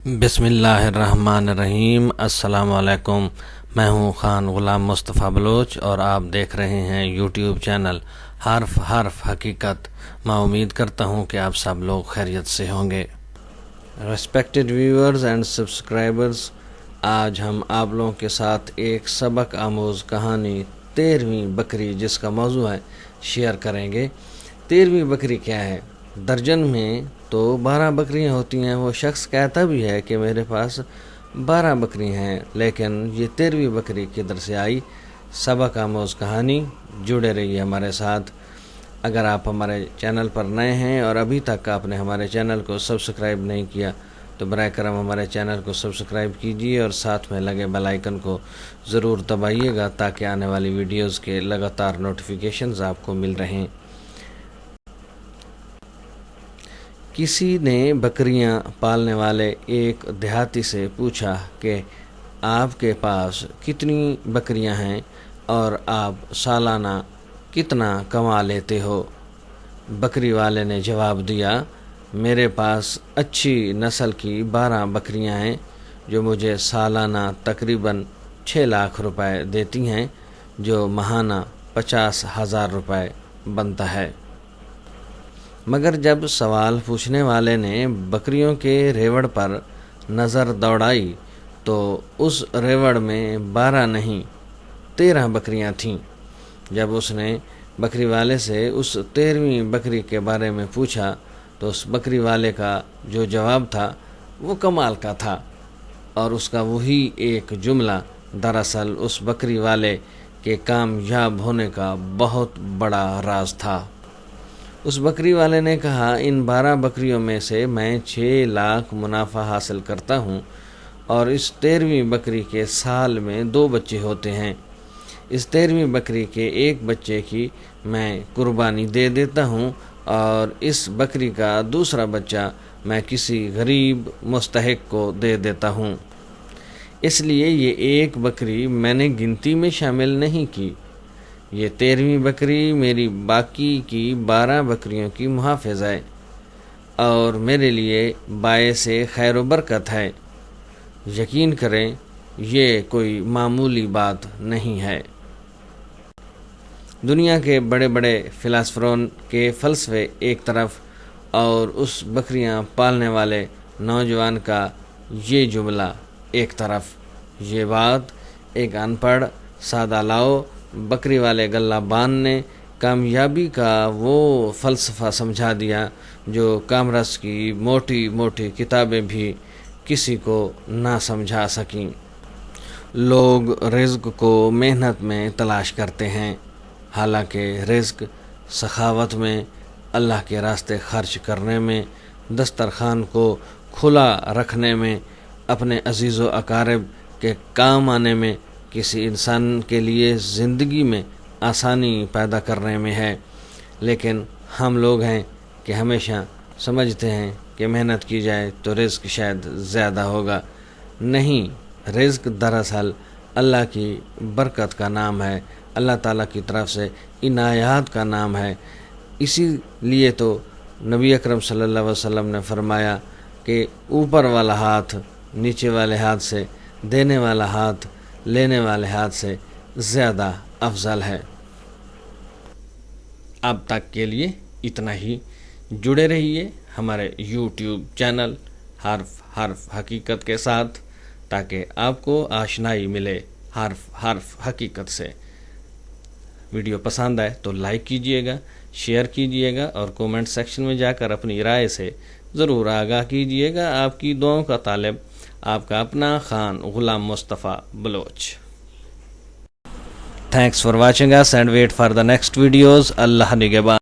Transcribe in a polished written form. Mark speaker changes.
Speaker 1: بسم اللہ الرحمن الرحیم۔ السلام علیکم، میں ہوں خان غلام مصطفیٰ بلوچ اور آپ دیکھ رہے ہیں یوٹیوب چینل حرف حرف حقیقت۔ میں امید کرتا ہوں کہ آپ سب لوگ خیریت سے ہوں گے۔ ریسپیکٹڈ ویورز اینڈ سبسکرائبرز، آج ہم آپ لوگوں کے ساتھ ایک سبق آموز کہانی 13ویں بکری جس کا موضوع ہے شیئر کریں گے۔ 13ویں بکری کیا ہے؟ درجن میں تو 12 بکریاں ہوتی ہیں۔ وہ شخص کہتا بھی ہے کہ میرے پاس 12 بکری ہیں، لیکن یہ 13ویں بکری کدھر سے آئی؟ سبق آموز کہانی، جڑے رہیے ہمارے ساتھ۔ اگر آپ ہمارے چینل پر نئے ہیں اور ابھی تک آپ نے ہمارے چینل کو سبسکرائب نہیں کیا تو براہ کرم ہمارے چینل کو سبسکرائب کیجیے اور ساتھ میں لگے بیل آئیکن کو ضرور دبائیے گا تاکہ آنے والی ویڈیوز کے لگاتار نوٹیفیکیشنز آپ کو مل رہیں۔ کسی نے بکریاں پالنے والے ایک دیہاتی سے پوچھا کہ آپ کے پاس کتنی بکریاں ہیں اور آپ سالانہ کتنا کما لیتے ہو؟ بکری والے نے جواب دیا، میرے پاس اچھی نسل کی 12 بکریاں ہیں جو مجھے سالانہ تقریباً 6 لاکھ روپے دیتی ہیں، جو ماہانہ 50,000 روپے بنتا ہے۔ مگر جب سوال پوچھنے والے نے بکریوں کے ریوڑ پر نظر دوڑائی تو اس ریوڑ میں 12 نہیں 13 بکریاں تھیں۔ جب اس نے بکری والے سے اس 13ویں بکری کے بارے میں پوچھا تو اس بکری والے کا جو جواب تھا وہ کمال کا تھا، اور اس کا وہی ایک جملہ دراصل اس بکری والے کے کامیاب ہونے کا بہت بڑا راز تھا۔ اس بکری والے نے کہا، ان 12 بکریوں میں سے میں 6 لاکھ منافع حاصل کرتا ہوں، اور اس 13ویں بکری کے سال میں 2 بچے ہوتے ہیں۔ اس 13ویں بکری کے ایک بچے کی میں قربانی دے دیتا ہوں، اور اس بکری کا دوسرا بچہ میں کسی غریب مستحق کو دے دیتا ہوں۔ اس لیے یہ ایک بکری میں نے گنتی میں شامل نہیں کی۔ یہ 13ویں بکری میری باقی کی 12 بکریوں کی محافظ ہے اور میرے لیے باعث خیر و برکت ہے۔ یقین کریں، یہ کوئی معمولی بات نہیں ہے۔ دنیا کے بڑے بڑے فلاسفروں کے فلسفے ایک طرف اور اس بکریاں پالنے والے نوجوان کا یہ جملہ ایک طرف۔ یہ بات ایک ان پڑھ سادہ لاؤ بکری والے گلہ بان نے کامیابی کا وہ فلسفہ سمجھا دیا جو کامرس کی موٹی موٹی کتابیں بھی کسی کو نہ سمجھا سکیں۔ لوگ رزق کو محنت میں تلاش کرتے ہیں، حالانکہ رزق سخاوت میں، اللہ کے راستے خرچ کرنے میں، دسترخوان کو کھلا رکھنے میں، اپنے عزیز و اقارب کے کام آنے میں، کسی انسان کے لیے زندگی میں آسانی پیدا کرنے میں ہے۔ لیکن ہم لوگ ہیں کہ ہمیشہ سمجھتے ہیں کہ محنت کی جائے تو رزق شاید زیادہ ہوگا۔ نہیں، رزق دراصل اللہ کی برکت کا نام ہے، اللہ تعالیٰ کی طرف سے عنایات کا نام ہے۔ اسی لیے تو نبی اکرم صلی اللہ علیہ وسلم نے فرمایا کہ اوپر والا ہاتھ نیچے والے ہاتھ سے، دینے والا ہاتھ لینے والے ہاتھ سے زیادہ افضل ہے۔ اب تک کے لیے اتنا ہی۔ جڑے رہیے ہمارے یوٹیوب چینل حرف حرف حقیقت کے ساتھ تاکہ آپ کو آشنائی ملے حرف حرف حقیقت سے۔ ویڈیو پسند آئے تو لائک کیجئے گا، شیئر کیجئے گا اور کومنٹ سیکشن میں جا کر اپنی رائے سے ضرور آگاہ کیجئے گا۔ آپ کی دعاؤں کا طالب آپ کا اپنا Khan Ghulam Mustafa Baloch. Thanks for watching us and wait for the next videos. Allah Nigehban.